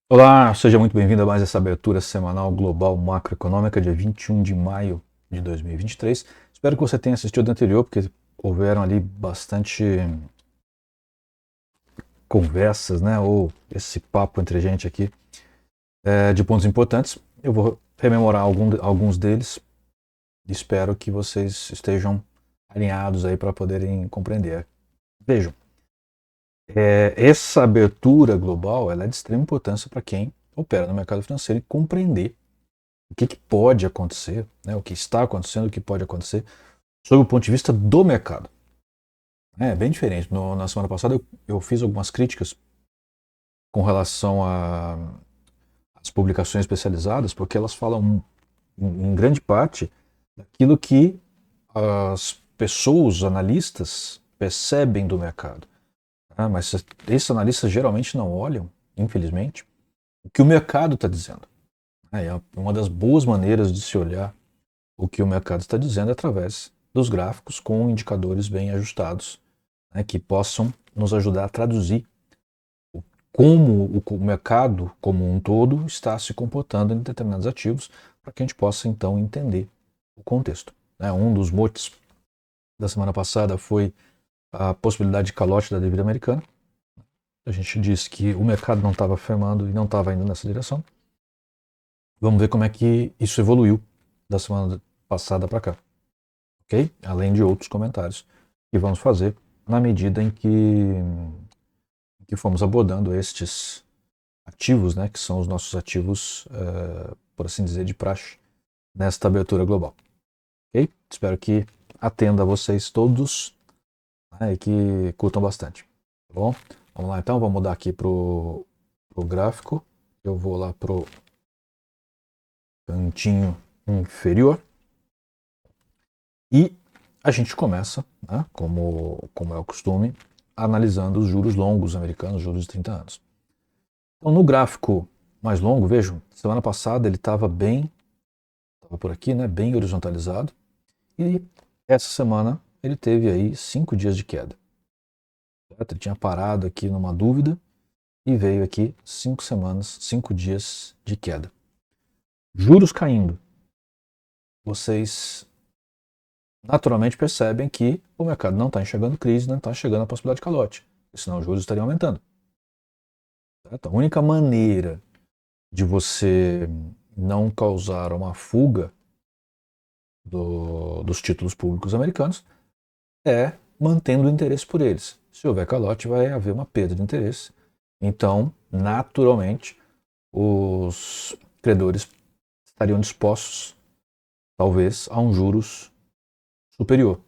Olá, seja muito bem-vindo a mais essa abertura semanal global macroeconômica, dia 21 de maio de 2023. Espero que você tenha assistido o anterior, porque houveram ali bastante conversas, né, ou esse papo entre gente aqui, de pontos importantes. Eu vou rememorar alguns deles e espero que vocês estejam alinhados aí para poderem compreender. Vejam, essa abertura global ela é de extrema importância para quem opera no mercado financeiro e compreender o que pode acontecer, né, o que está acontecendo, o que pode acontecer, sob o ponto de vista do mercado. É bem diferente. Na semana passada eu fiz algumas críticas com relação às publicações especializadas, porque elas falam em grande parte daquilo que as pessoas, os analistas, percebem do mercado. Mas esses analistas geralmente não olham, infelizmente, o que o mercado está dizendo. É uma das boas maneiras de se olhar o que o mercado está dizendo é através dos gráficos com indicadores bem ajustados, né, que possam nos ajudar a traduzir como o mercado como um todo está se comportando em determinados ativos, para que a gente possa então entender o contexto. Um dos motes da semana passada foi a possibilidade de calote da dívida americana. A gente disse que o mercado não estava firmando e não estava indo nessa direção. Vamos ver como é que isso evoluiu da semana passada para cá. Ok? Além de outros comentários que vamos fazer na medida em que fomos abordando estes ativos, né, que são os nossos ativos, por assim dizer, de praxe, nesta abertura global. Ok? Espero que atenda a vocês todos, né, e que curtam bastante. Tá bom? Vamos lá então, vamos mudar aqui para o gráfico. Eu vou lá para o cantinho inferior. E a gente começa, né, como é o costume, analisando os juros longos americanos, juros de 30 anos. Então, no gráfico mais longo, vejam, semana passada ele estava por aqui, né, bem horizontalizado, e essa semana ele teve aí 5 dias de queda. Certo? Ele tinha parado aqui numa dúvida e veio aqui 5 semanas, 5 dias de queda. Juros caindo. Vocês naturalmente percebem que o mercado não está enxergando crise, não está enxergando a possibilidade de calote, senão os juros estariam aumentando. Certo? A única maneira de você não causar uma fuga dos títulos públicos americanos é mantendo o interesse por eles. Se houver calote, vai haver uma perda de interesse. Então, naturalmente, os credores estariam dispostos, talvez, a um juros superior.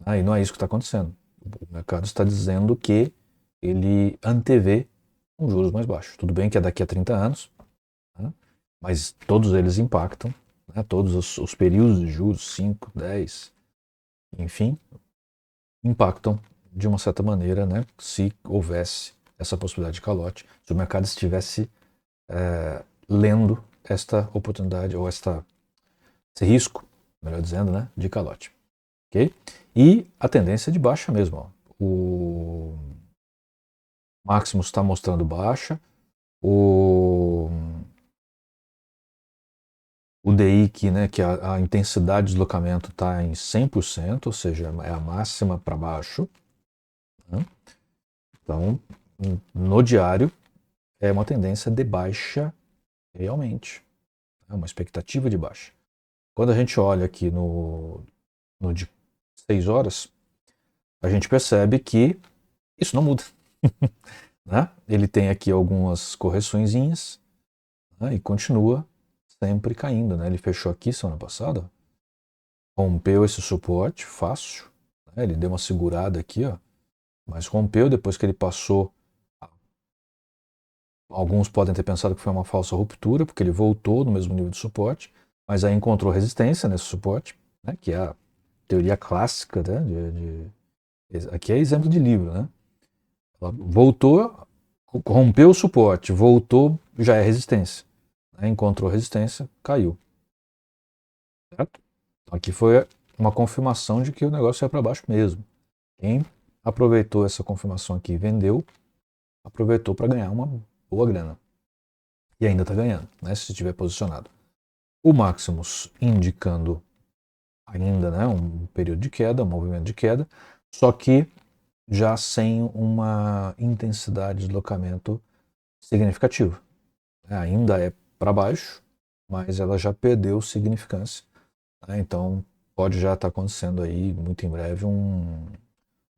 E não é isso que está acontecendo. O mercado está dizendo que ele antevê um juros mais baixo. Tudo bem que é daqui a 30 anos, né? Mas todos eles impactam, né? Todos os períodos de juros, 5, 10, enfim, impactam de uma certa maneira, né? Se houvesse essa possibilidade de calote, se o mercado estivesse lendo esta oportunidade ou esse risco, melhor dizendo, né? De calote. Okay? E a tendência é de baixa mesmo. Ó. O Maximus está mostrando baixa. O DI, né, que a intensidade de deslocamento está em 100%, ou seja, é a máxima para baixo. Né? Então, no diário, é uma tendência de baixa realmente. É uma expectativa de baixa. Quando a gente olha aqui no de 6 horas, a gente percebe que isso não muda. Né? Ele tem aqui algumas correçõezinhas, né, e continua sempre caindo. Né? Ele fechou aqui semana passada, rompeu esse suporte fácil, né? Ele deu uma segurada aqui, ó, mas rompeu depois que ele passou. Alguns podem ter pensado que foi uma falsa ruptura, porque ele voltou no mesmo nível de suporte, mas aí encontrou resistência nesse suporte, né? Que é a teoria clássica, né? Aqui é exemplo de livro, né? Ela voltou, rompeu o suporte, voltou, já é resistência. Né? Encontrou resistência, caiu. Certo? Então aqui foi uma confirmação de que o negócio ia para baixo mesmo. Quem aproveitou essa confirmação aqui e vendeu, aproveitou para ganhar uma boa grana. E ainda está ganhando, né, se estiver posicionado. O Maximus indicando ainda, né, um período de queda, um movimento de queda, só que já sem uma intensidade de deslocamento significativa. Ainda é para baixo, mas ela já perdeu significância. Né? Então pode já estar acontecendo aí muito em breve um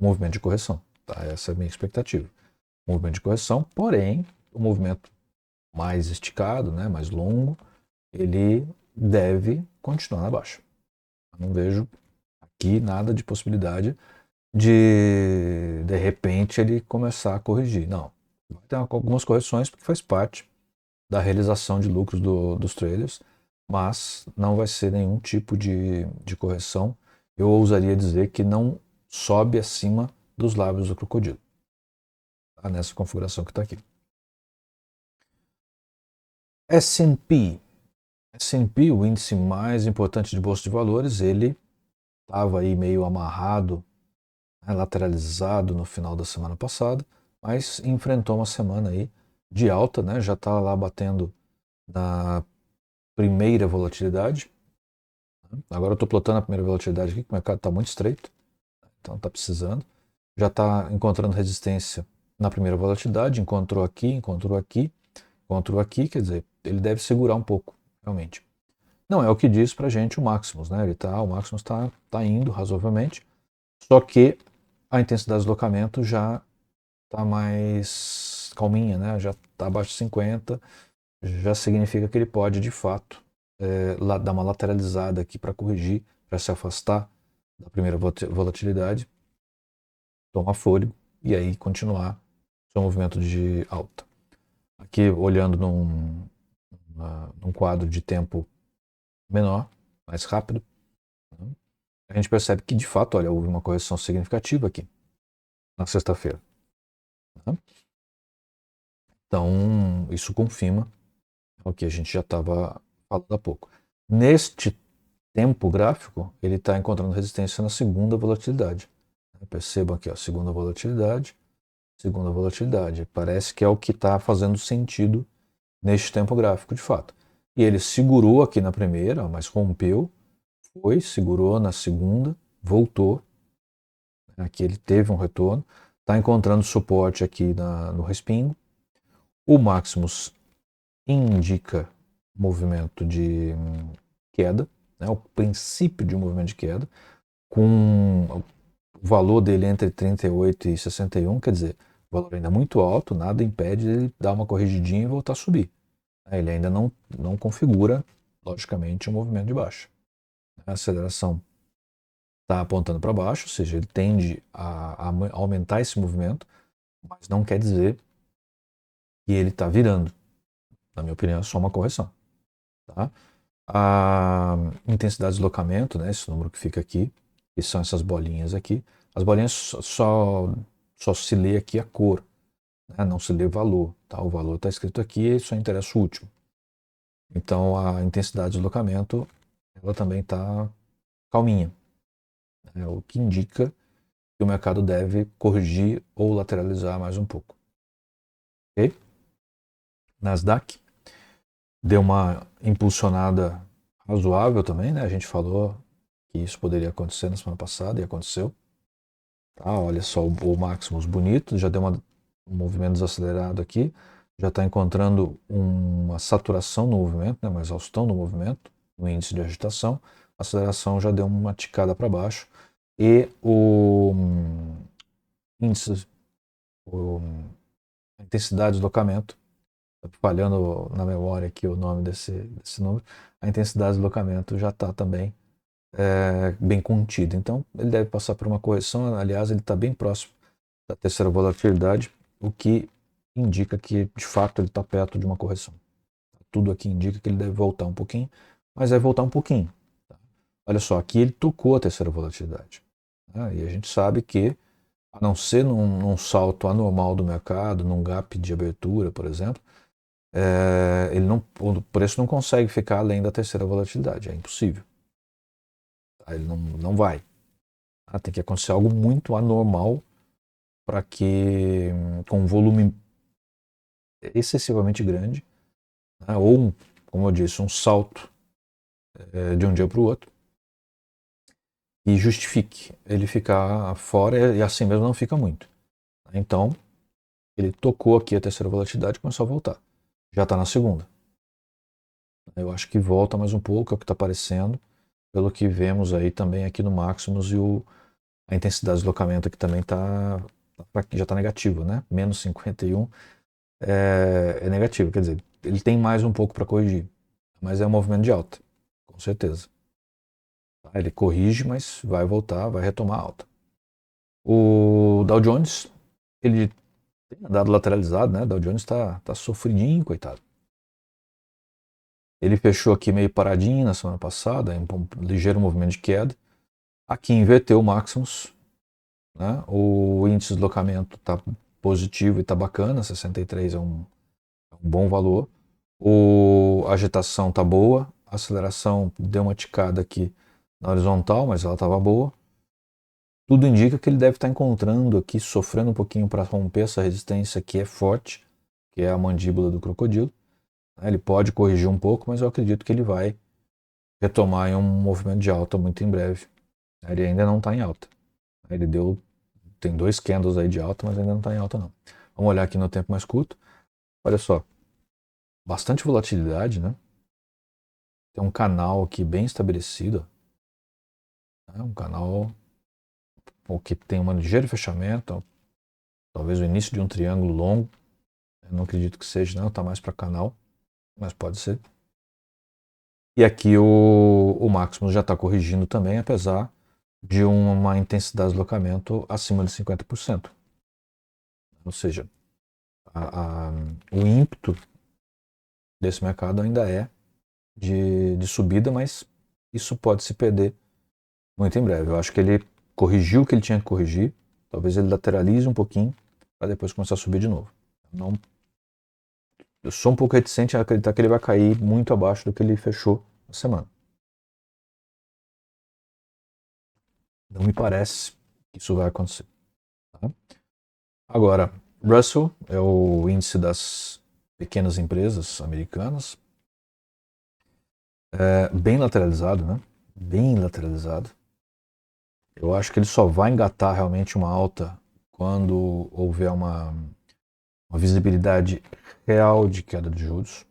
movimento de correção. Tá? Essa é a minha expectativa. Movimento de correção, porém, o movimento mais esticado, né, mais longo, ele deve continuar na baixa. Eu não vejo aqui nada de possibilidade de repente ele começar a corrigir. Não, vai ter algumas correções porque faz parte da realização de lucros dos traders, mas não vai ser nenhum tipo de correção. Eu ousaria dizer que não sobe acima dos lábios do crocodilo. Tá? Nessa configuração que está aqui. S&P. S&P, o índice mais importante de bolsa de valores, ele estava aí meio amarrado, né, lateralizado no final da semana passada, mas enfrentou uma semana aí de alta, né, já está lá batendo na primeira volatilidade. Agora eu estou plotando a primeira volatilidade aqui, que o mercado está muito estreito, então está precisando. Já está encontrando resistência na primeira volatilidade, encontrou aqui, quer dizer, ele deve segurar um pouco, realmente. Não é o que diz pra gente o Maximus, né? O Maximus tá indo razoavelmente, só que a intensidade de deslocamento já está mais calminha, né? Já está abaixo de 50, já significa que ele pode, de fato, dar uma lateralizada aqui para corrigir, para se afastar da primeira volatilidade, tomar fôlego e aí continuar seu movimento de alta. Aqui, olhando num quadro de tempo menor, mais rápido, né, a gente percebe que, de fato, olha, houve uma correção significativa aqui, na sexta-feira. Né? Então, isso confirma o que a gente já estava falando há pouco. Neste tempo gráfico, ele está encontrando resistência na segunda volatilidade. Percebam aqui, ó, segunda volatilidade. Parece que é o que está fazendo sentido neste tempo gráfico, de fato. E ele segurou aqui na primeira, mas rompeu, segurou na segunda, voltou. Aqui ele teve um retorno, está encontrando suporte aqui no respingo. O Maximus indica movimento de queda, né, o princípio de um movimento de queda, com o valor dele entre 38 e 61, quer dizer, o valor ainda muito alto, nada impede ele dar uma corrigidinha e voltar a subir. Ele ainda não configura, logicamente, um movimento de baixa. A aceleração está apontando para baixo, ou seja, ele tende a aumentar esse movimento, mas não quer dizer que ele está virando. Na minha opinião, é só uma correção. Tá? A intensidade de deslocamento, né, esse número que fica aqui, que são essas bolinhas aqui, as bolinhas só se lê aqui a cor, né, não se lê o valor. Tá? O valor está escrito aqui e só interessa o último. Então a intensidade de deslocamento ela também está calminha, né, o que indica que o mercado deve corrigir ou lateralizar mais um pouco. Ok? Nasdaq deu uma impulsionada razoável também, né? A gente falou que isso poderia acontecer na semana passada e aconteceu. Tá, olha só o Maximus bonito, já deu um movimento desacelerado aqui, já está encontrando uma saturação no movimento, né? Uma exaustão no movimento, no índice de agitação. A aceleração já deu uma ticada para baixo e o índice, a intensidade de deslocamento, falhando na memória aqui o nome desse número, a intensidade de deslocamento já está também bem contido. Então, ele deve passar por uma correção. Aliás, ele está bem próximo da terceira volatilidade, o que indica que, de fato, ele está perto de uma correção. Tudo aqui indica que ele deve voltar um pouquinho, mas deve voltar um pouquinho. Tá? Olha só, aqui ele tocou a terceira volatilidade. Né? E a gente sabe que, a não ser num salto anormal do mercado, num gap de abertura, por exemplo, o preço não consegue ficar além da terceira volatilidade. É impossível. Ele não vai. Tem que acontecer algo muito anormal para que, com um volume excessivamente grande, né? Ou, como eu disse, um salto de um dia para o outro, e justifique ele ficar fora, e assim mesmo não fica muito. Então, ele tocou aqui a terceira volatilidade e começou a voltar. Já está na segunda. Eu acho que volta mais um pouco, é o que está aparecendo, pelo que vemos aí também aqui no Maximus, e a intensidade de deslocamento aqui também já está negativo, né? Menos 51 é negativo, quer dizer, ele tem mais um pouco para corrigir, mas é um movimento de alta, com certeza. Ele corrige, mas vai voltar, vai retomar a alta. O Dow Jones, ele tem andado lateralizado, né? O Dow Jones tá sofridinho, coitado. Ele fechou aqui meio paradinho na semana passada, em um ligeiro movimento de queda. Aqui inverteu o Maximus, né? O índice de deslocamento está positivo e está bacana, 63 é um bom valor. A agitação está boa, a aceleração deu uma ticada aqui na horizontal, mas ela estava boa. Tudo indica que ele deve estar encontrando aqui, sofrendo um pouquinho para romper essa resistência que é forte, que é a mandíbula do crocodilo. Ele pode corrigir um pouco, mas eu acredito que ele vai retomar em um movimento de alta muito em breve. Ele ainda não está em alta. Tem 2 candles aí de alta, mas ainda não está em alta não. Vamos olhar aqui no tempo mais curto. Olha só, bastante volatilidade, né? Tem um canal aqui bem estabelecido, né? Um canal que tem um ligeiro fechamento, talvez o início de um triângulo longo. Eu não acredito que seja, não, está mais para canal, mas pode ser. E aqui o Maximus já está corrigindo também, apesar de uma intensidade de deslocamento acima de 50%. Ou seja, o ímpeto desse mercado ainda é de subida, mas isso pode se perder muito em breve. Eu acho que ele corrigiu o que ele tinha que corrigir, talvez ele lateralize um pouquinho para depois começar a subir de novo. Não, eu sou um pouco reticente a acreditar que ele vai cair muito abaixo do que ele fechou na semana. Não me parece que isso vai acontecer. Tá? Agora, Russell é o índice das pequenas empresas americanas, bem lateralizado, né? Bem lateralizado. Eu acho que ele só vai engatar realmente uma alta quando houver uma visibilidade real de queda de juros,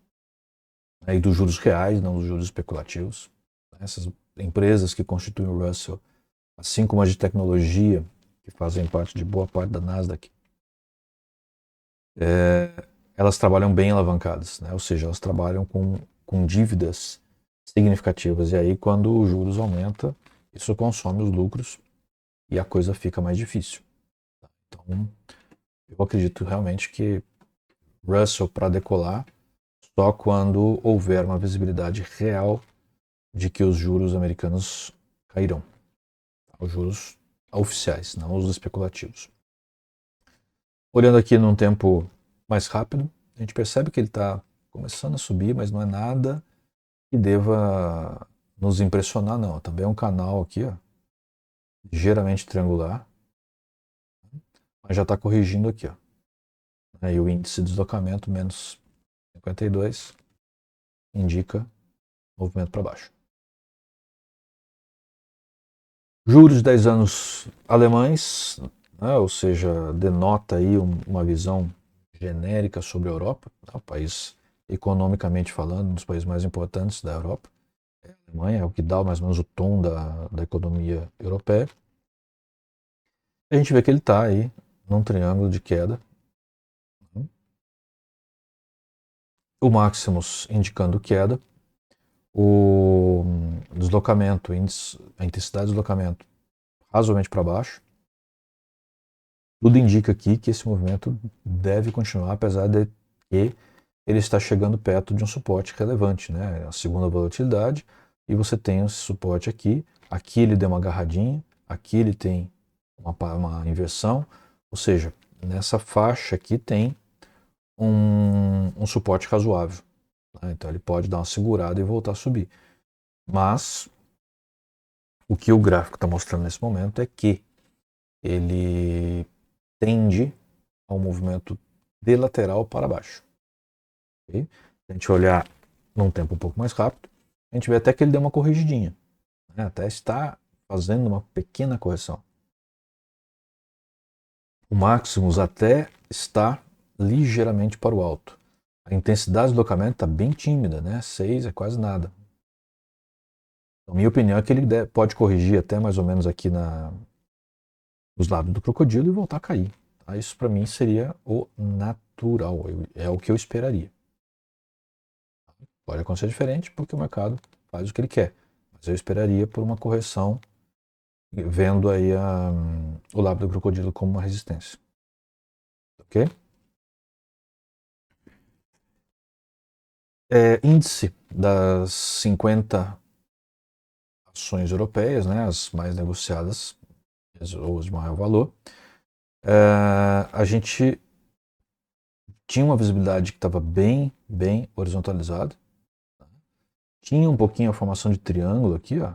né? E dos juros reais, não dos juros especulativos. Essas empresas que constituem o Russell, assim como as de tecnologia, que fazem parte de boa parte da Nasdaq, elas trabalham bem alavancadas, né? Ou seja, elas trabalham com dívidas significativas. E aí, quando os juros aumenta, isso consome os lucros e a coisa fica mais difícil. Então, eu acredito realmente que Russell, para decolar, só quando houver uma visibilidade real de que os juros americanos cairão. Os juros oficiais, não os especulativos. Olhando aqui num tempo mais rápido, a gente percebe que ele está começando a subir, mas não é nada que deva nos impressionar, não. Também é um canal aqui, ó, ligeiramente triangular, mas já está corrigindo aqui. Ó. Aí o índice de deslocamento, menos 52, indica movimento para baixo. Juros de 10 anos alemães, né, ou seja, denota aí uma visão genérica sobre a Europa, né, o país economicamente falando, um dos países mais importantes da Europa. A Alemanha é o que dá mais ou menos o tom da economia europeia. A gente vê que ele está aí num triângulo de queda. O Maximus indicando queda. O deslocamento, a intensidade de deslocamento razoavelmente para baixo. Tudo indica aqui que esse movimento deve continuar, apesar de que ele está chegando perto de um suporte relevante, né? A segunda volatilidade, e você tem esse suporte aqui. Aqui ele deu uma agarradinha, aqui ele tem uma inversão, ou seja, nessa faixa aqui tem um suporte razoável. Tá? Então ele pode dar uma segurada e voltar a subir. Mas o que o gráfico está mostrando nesse momento é que ele tende ao movimento de lateral para baixo. Okay? Se a gente olhar num tempo um pouco mais rápido, a gente vê até que ele deu uma corrigidinha, né? Até está fazendo uma pequena correção. O Maximus até está ligeiramente para o alto. A intensidade de deslocamento está bem tímida, né? 6 é quase nada. Então, minha opinião é que ele pode corrigir até mais ou menos aqui nos lados do crocodilo e voltar a cair. Tá? Isso para mim seria o natural, é o que eu esperaria. Pode acontecer diferente porque o mercado faz o que ele quer, mas eu esperaria por uma correção vendo aí o lábio do crocodilo como uma resistência. Ok? Índice das 50 ações europeias, né, as mais negociadas, ou de maior valor, a gente tinha uma visibilidade que estava bem horizontalizada. Tinha um pouquinho a formação de triângulo aqui, ó.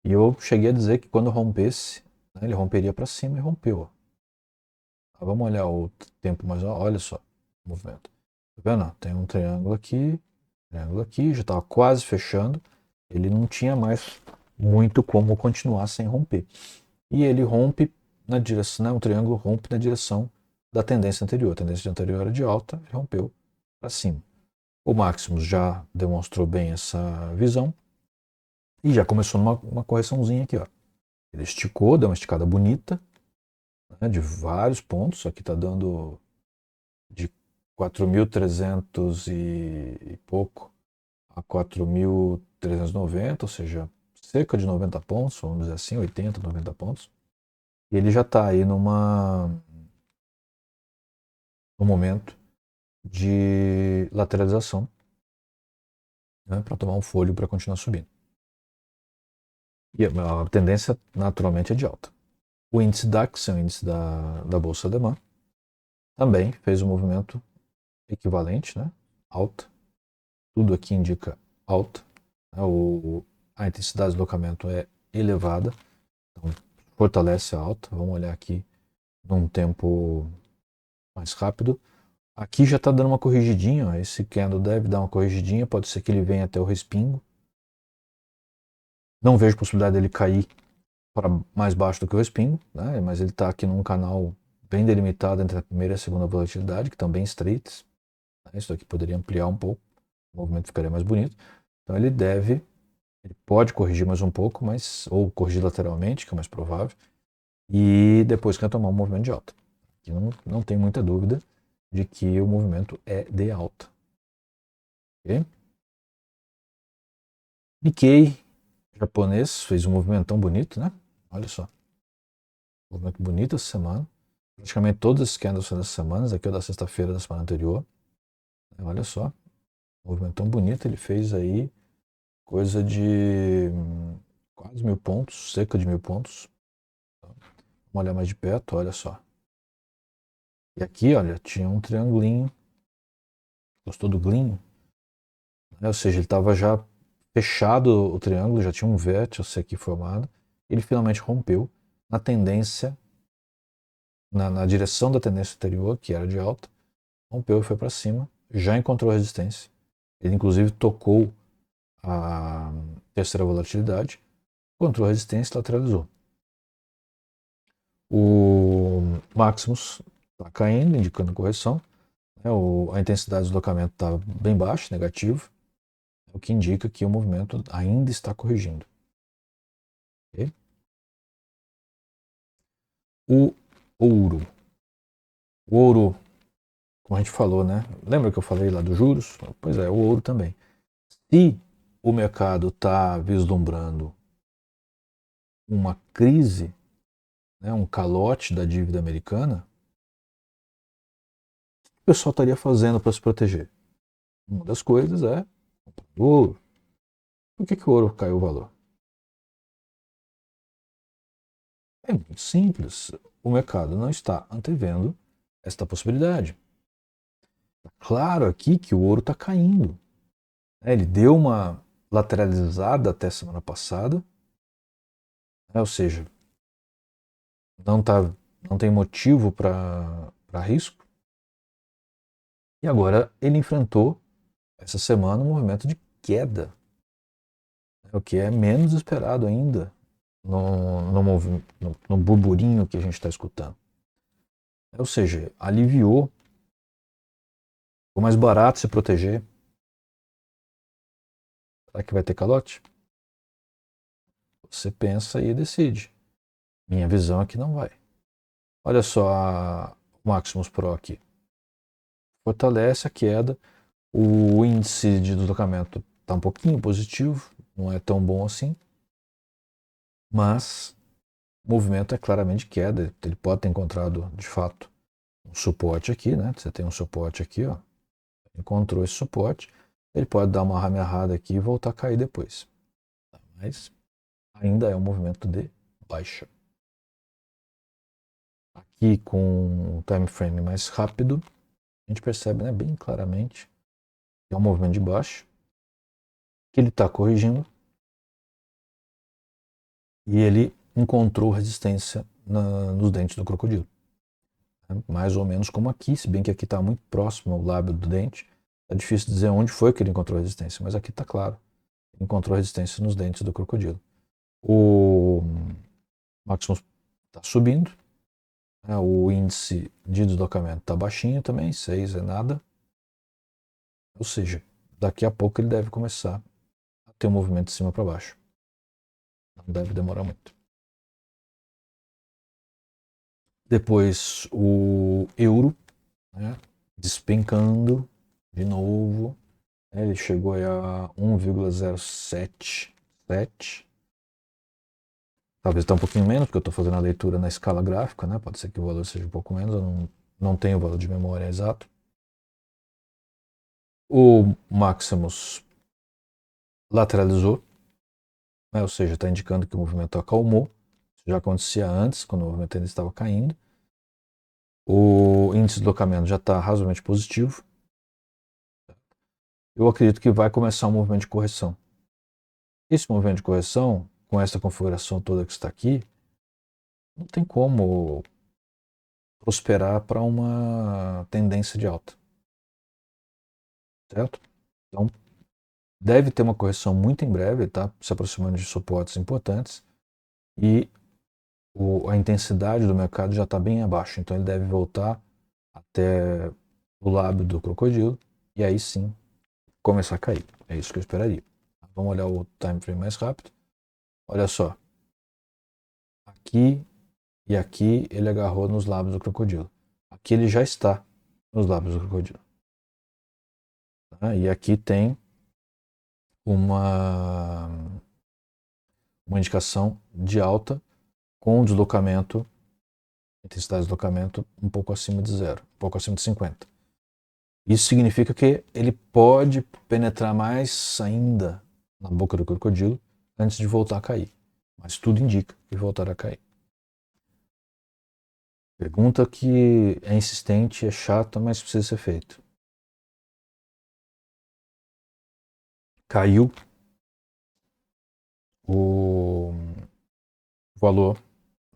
E eu cheguei a dizer que quando rompesse, né, ele romperia para cima e rompeu. Ó. Vamos olhar o tempo, mas olha só o movimento. Tá vendo? Tem um triângulo aqui, já estava quase fechando. Ele não tinha mais muito como continuar sem romper. E ele rompe na direção, né, um triângulo rompe na direção da tendência anterior. A tendência anterior era de alta, ele rompeu para cima. O Maximus já demonstrou bem essa visão e já começou uma correçãozinha aqui. Ó. Ele esticou, deu uma esticada bonita, né, de vários pontos. Aqui está dando de 4.300 e pouco a 4.390, ou seja, cerca de 90 pontos, vamos dizer assim, 80, 90 pontos. E ele já está aí num momento de lateralização, né, para tomar um fôlego para continuar subindo. E a tendência naturalmente é de alta. O índice DAX, o índice da Bolsa Alemã, também fez um movimento equivalente, né, alta. Tudo aqui indica alta. Né, a intensidade de deslocamento é elevada, então fortalece a alta. Vamos olhar aqui num tempo mais rápido. Aqui já está dando uma corrigidinha, ó. Esse candle deve dar uma corrigidinha, pode ser que ele venha até o respingo. Não vejo possibilidade dele cair para mais baixo do que o respingo, né? Mas ele está aqui num canal bem delimitado entre a primeira e a segunda volatilidade, que estão bem estreitas. Né? Isso aqui poderia ampliar um pouco, o movimento ficaria mais bonito. Então ele pode corrigir mais um pouco, mas ou corrigir lateralmente, que é mais provável, e depois quer tomar um movimento de alta. Aqui não tem muita dúvida de que o movimento é de alta. Okay? Nikkei japonês fez um movimento tão bonito, né? Olha só. Um movimento bonito essa semana. Praticamente todos os candles são dessas semanas. Aqui é o da sexta-feira da semana anterior. Olha só. Um movimento tão bonito. Ele fez aí coisa de quase 1.000 pontos, cerca de 1.000 pontos. Vamos olhar mais de perto, olha só. E aqui, olha, tinha um triangulinho. Gostou do glinho? Ou seja, ele estava já fechado o triângulo, já tinha um vértice aqui formado. Ele finalmente rompeu na tendência, na direção da tendência anterior, que era de alta, rompeu e foi para cima, já encontrou resistência. Ele inclusive tocou a terceira volatilidade, encontrou resistência e lateralizou. O Maximus está caindo, indicando correção. A intensidade de deslocamento está bem baixa, negativo, o que indica que o movimento ainda está corrigindo. Okay? O ouro. O ouro, como a gente falou, né? Lembra que eu falei lá dos juros? Pois é, o ouro também. Se o mercado está vislumbrando uma crise, né, um calote da dívida americana, o que o pessoal estaria fazendo para se proteger? Uma das coisas é o ouro. Por que o ouro caiu o valor? É muito simples. O mercado não está antevendo esta possibilidade. Claro aqui que o ouro está caindo. Ele deu uma lateralizada até semana passada, ou seja, não tem motivo para risco. E agora ele enfrentou, essa semana, um movimento de queda, o que é menos esperado ainda no burburinho que a gente está escutando. Ou seja, aliviou, ficou mais barato se proteger. Será que vai ter calote? Você pensa e decide. Minha visão é que não vai. Olha só o Maximus Pro aqui. Fortalece a queda. O índice de deslocamento está um pouquinho positivo, não é tão bom assim. Mas o movimento é claramente queda. Ele pode ter encontrado, de fato, um suporte aqui, né? Você tem um suporte aqui, ó. Encontrou esse suporte. Ele pode dar uma rameada aqui e voltar a cair depois. Mas ainda é um movimento de baixa. Aqui com o time frame mais rápido, a gente percebe, né, bem claramente que é um movimento de baixa, que ele está corrigindo e ele encontrou resistência nos dentes do crocodilo. Mais ou menos como aqui, se bem que aqui está muito próximo ao lábio do dente. É difícil dizer onde foi que ele encontrou resistência, mas aqui está claro. Ele encontrou resistência nos dentes do crocodilo. O Maximus está subindo. O índice de deslocamento está baixinho também, 6 é nada. Ou seja, daqui a pouco ele deve começar a ter um movimento de cima para baixo. Não deve demorar muito. Depois o euro, né, despencando de novo. Ele chegou a 1,077. Talvez está um pouquinho menos, porque eu estou fazendo a leitura na escala gráfica, né? Pode ser que o valor seja um pouco menos, eu não tenho o valor de memória exato. O Maximus lateralizou, né? Ou seja, está indicando que o movimento acalmou. Isso já acontecia antes, quando o movimento ainda estava caindo. O índice de deslocamento já está razoavelmente positivo. Eu acredito que vai começar um movimento de correção. Esse movimento de correção, com essa configuração toda que está aqui, não tem como prosperar para uma tendência de alta. Certo? Então, deve ter uma correção muito em breve, está se aproximando de suportes importantes e a intensidade do mercado já está bem abaixo, então ele deve voltar até o lábio do crocodilo e aí sim começar a cair. É isso que eu esperaria. Vamos olhar o time frame mais rápido. Olha só. Aqui e aqui ele agarrou nos lábios do crocodilo. Aqui ele já está nos lábios do crocodilo. Tá? E aqui tem uma indicação de alta com deslocamento, intensidade de deslocamento um pouco acima de zero, um pouco acima de 50. Isso significa que ele pode penetrar mais ainda na boca do crocodilo antes de voltar a cair. Mas tudo indica que voltará a cair. Pergunta que é insistente, é chata, mas precisa ser feita. Caiu o valor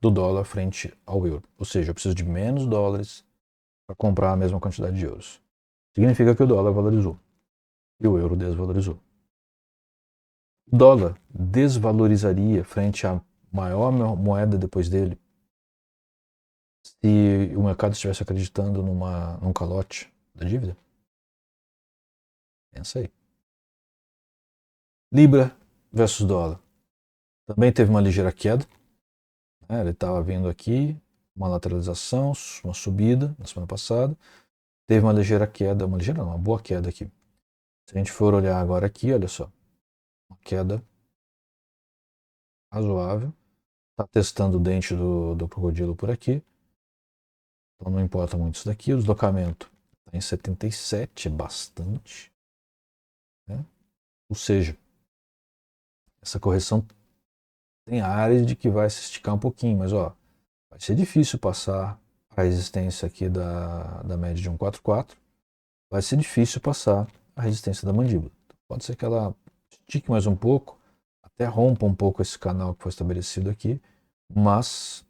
do dólar frente ao euro. Ou seja, eu preciso de menos dólares para comprar a mesma quantidade de euros. Significa que o dólar valorizou e o euro desvalorizou. O dólar desvalorizaria frente à maior moeda depois dele se o mercado estivesse acreditando num calote da dívida? Pensa aí. Libra versus dólar. Também teve uma ligeira queda. Ele estava vindo aqui, uma lateralização, uma subida na semana passada. Teve uma ligeira queda, uma boa queda aqui. Se a gente for olhar agora aqui, olha só. Uma queda razoável. Está testando o dente do crocodilo por aqui. Então não importa muito isso daqui. O deslocamento está em 77, é bastante. Né? Ou seja, essa correção tem áreas de que vai se esticar um pouquinho, mas ó, vai ser difícil passar a resistência aqui da média de 144. Vai ser difícil passar a resistência da mandíbula. Pode ser que ela estique mais um pouco, até rompa um pouco esse canal que foi estabelecido aqui, mas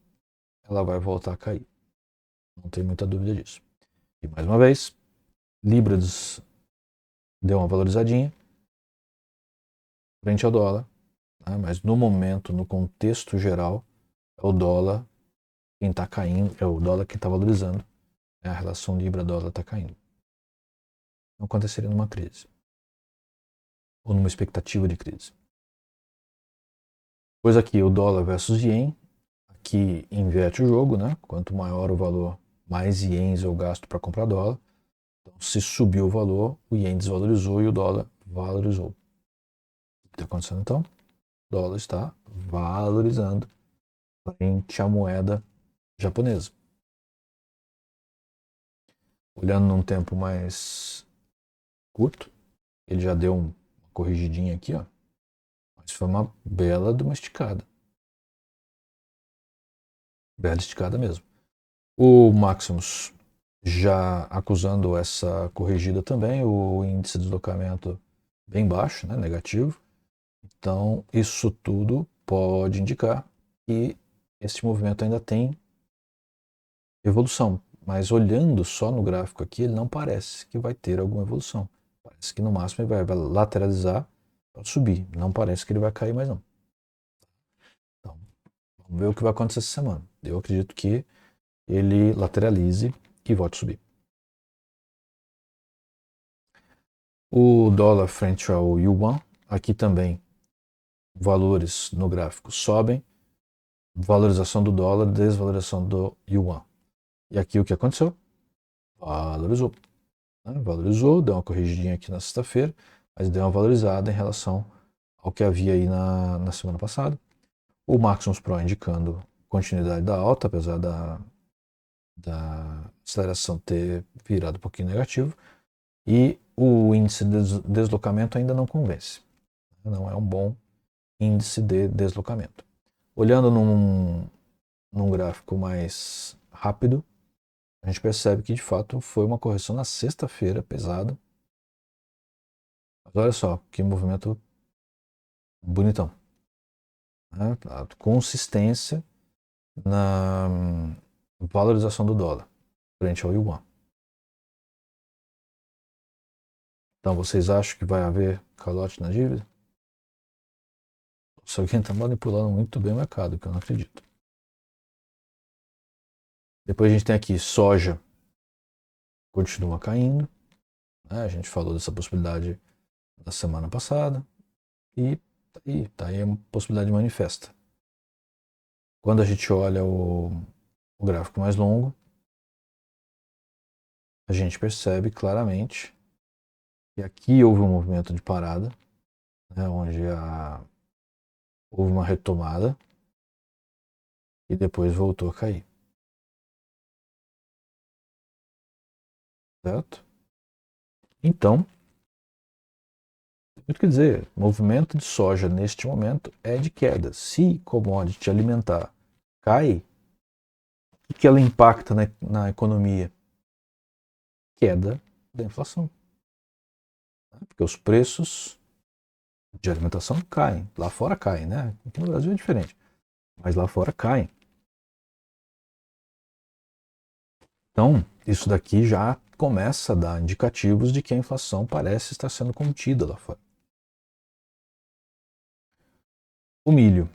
ela vai voltar a cair. Não tem muita dúvida disso. E mais uma vez, Libra deu uma valorizadinha frente ao dólar, né? Mas no momento, no contexto geral, é o dólar quem está caindo, é o dólar que está valorizando, né? A relação Libra-dólar está caindo. Não aconteceria numa crise ou numa expectativa de crise. Pois aqui o dólar versus ien, aqui inverte o jogo, né? Quanto maior o valor, mais ienes eu gasto para comprar dólar. Então, se subiu o valor, o ien desvalorizou e o dólar valorizou. O que está acontecendo então? O dólar está valorizando frente à moeda japonesa. Olhando num tempo mais curto, ele já deu uma corrigidinha aqui, ó. Mas foi uma bela de uma esticada. Bela esticada mesmo. O Maximus já acusando essa corrigida também, o índice de deslocamento bem baixo, né, negativo. Então, isso tudo pode indicar que esse movimento ainda tem evolução. Mas olhando só no gráfico aqui, ele não parece que vai ter alguma evolução. Parece que no máximo ele vai lateralizar para subir. Não parece que ele vai cair mais não. Então, vamos ver o que vai acontecer essa semana. Eu acredito que ele lateralize e volte a subir. O dólar frente ao yuan, aqui também valores no gráfico sobem, valorização do dólar, desvalorização do yuan. E aqui o que aconteceu? Valorizou. Né? Valorizou, deu uma corrigidinha aqui na sexta-feira, mas deu uma valorizada em relação ao que havia aí na semana passada. O Maximus Pro indicando continuidade da alta, apesar da aceleração ter virado um pouquinho negativo. E o índice de deslocamento ainda não convence. Não é um bom índice de deslocamento. Olhando num gráfico mais rápido, a gente percebe que de fato foi uma correção na sexta-feira pesada. Mas olha só, que movimento bonitão. Né? A consistência na valorização do dólar frente ao yuan. Então vocês acham que vai haver calote na dívida? Se alguém está manipulando muito bem o mercado, que eu não acredito. Depois a gente tem aqui soja, continua caindo. Né? A gente falou dessa possibilidade na semana passada. E tá aí uma possibilidade manifesta. Quando a gente olha o gráfico mais longo, a gente percebe claramente que aqui houve um movimento de parada, né, onde houve uma retomada e depois voltou a cair. Certo? Então, o que quer dizer, movimento de soja neste momento é de queda. Se commodity alimentar cai, o que ela impacta na economia? Queda da inflação. Porque os preços de alimentação caem. Lá fora caem, né? Aqui no Brasil é diferente. Mas lá fora caem. Então, isso daqui já começa a dar indicativos de que a inflação parece estar sendo contida lá fora. O milho,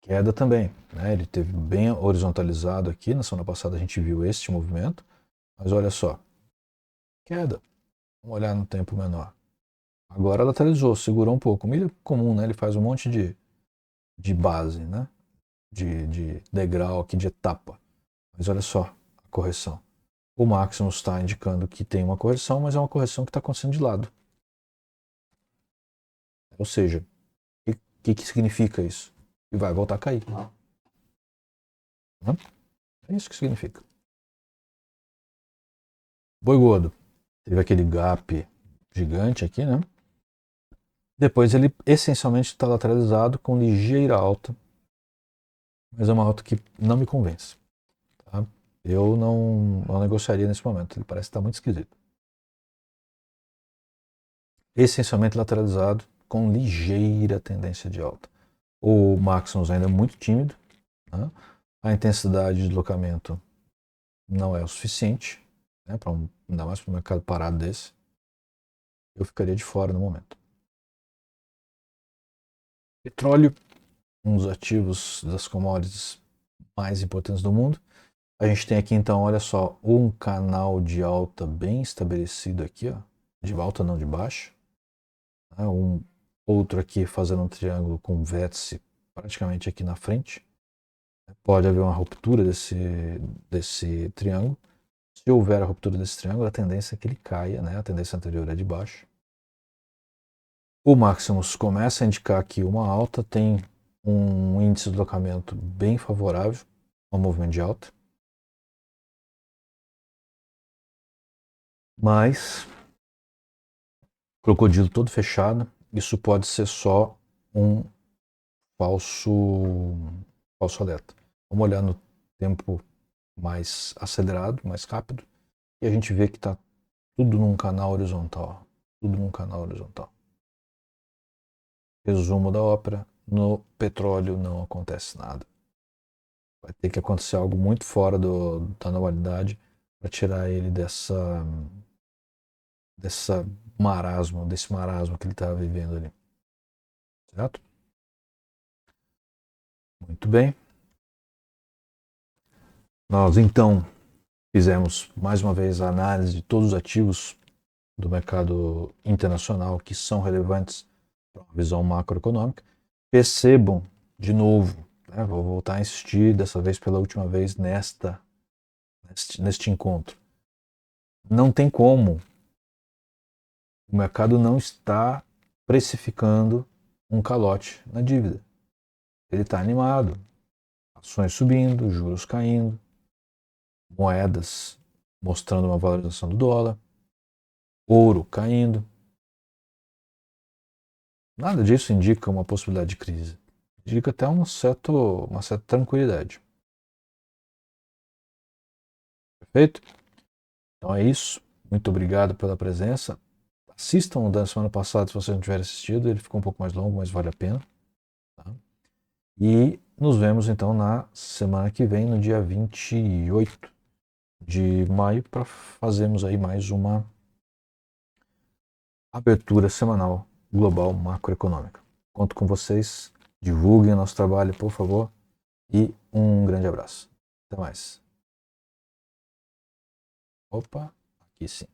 queda também. Né? Ele teve bem horizontalizado aqui. Na semana passada a gente viu este movimento. Mas olha só. Queda. Vamos olhar no tempo menor. Agora lateralizou, segurou um pouco. O milho é comum, né? Ele faz um monte de base, né? De degrau aqui, de etapa. Mas olha só a correção. O Maximus está indicando que tem uma correção, mas é uma correção que está acontecendo de lado. Ou seja, o que significa isso? E vai voltar a cair. É isso que significa. Boi gordo. Teve aquele gap gigante aqui, né? Depois ele essencialmente está lateralizado com ligeira alta, mas é uma alta que não me convence. Tá? Eu não negociaria nesse momento, ele parece estar muito esquisito. Essencialmente lateralizado com ligeira tendência de alta. O Maximus ainda é muito tímido, né? A intensidade de deslocamento não é o suficiente. né, ainda mais para um mercado parado desse, eu ficaria de fora no momento. Petróleo, um dos ativos das commodities mais importantes do mundo. A gente tem aqui então, olha só, um canal de alta bem estabelecido aqui, ó, de alta não de baixa, né, um outro aqui fazendo um triângulo com vértice praticamente aqui na frente. Pode haver uma ruptura desse triângulo. Se houver a ruptura desse triângulo, a tendência é que ele caia, né? A tendência anterior é de baixo. O Maximus começa a indicar aqui uma alta, tem um índice de deslocamento bem favorável ao movimento de alta. Mas, crocodilo todo fechado, isso pode ser só um falso alerta. Vamos olhar no tempo mais acelerado, mais rápido, e a gente vê que está tudo num canal horizontal. Tudo num canal horizontal. Resumo da ópera: no petróleo não acontece nada. Vai ter que acontecer algo muito fora da normalidade para tirar ele desse marasmo que ele está vivendo ali. Certo? Muito bem. Nós então fizemos mais uma vez a análise de todos os ativos do mercado internacional que são relevantes para uma visão macroeconômica. Percebam de novo, né, vou voltar a insistir dessa vez pela última vez neste encontro. Não tem como. O mercado não está precificando um calote na dívida. Ele está animado. Ações subindo, juros caindo, moedas mostrando uma valorização do dólar, ouro caindo. Nada disso indica uma possibilidade de crise. Indica até uma certa tranquilidade. Perfeito? Então é isso. Muito obrigado pela presença. Assistam o da semana passada se vocês não tiverem assistido. Ele ficou um pouco mais longo, mas vale a pena. Tá? E nos vemos então na semana que vem, no dia 28 de maio, para fazermos aí mais uma abertura semanal global macroeconômica. Conto com vocês. Divulguem o nosso trabalho, por favor. E um grande abraço. Até mais. Opa, aqui sim.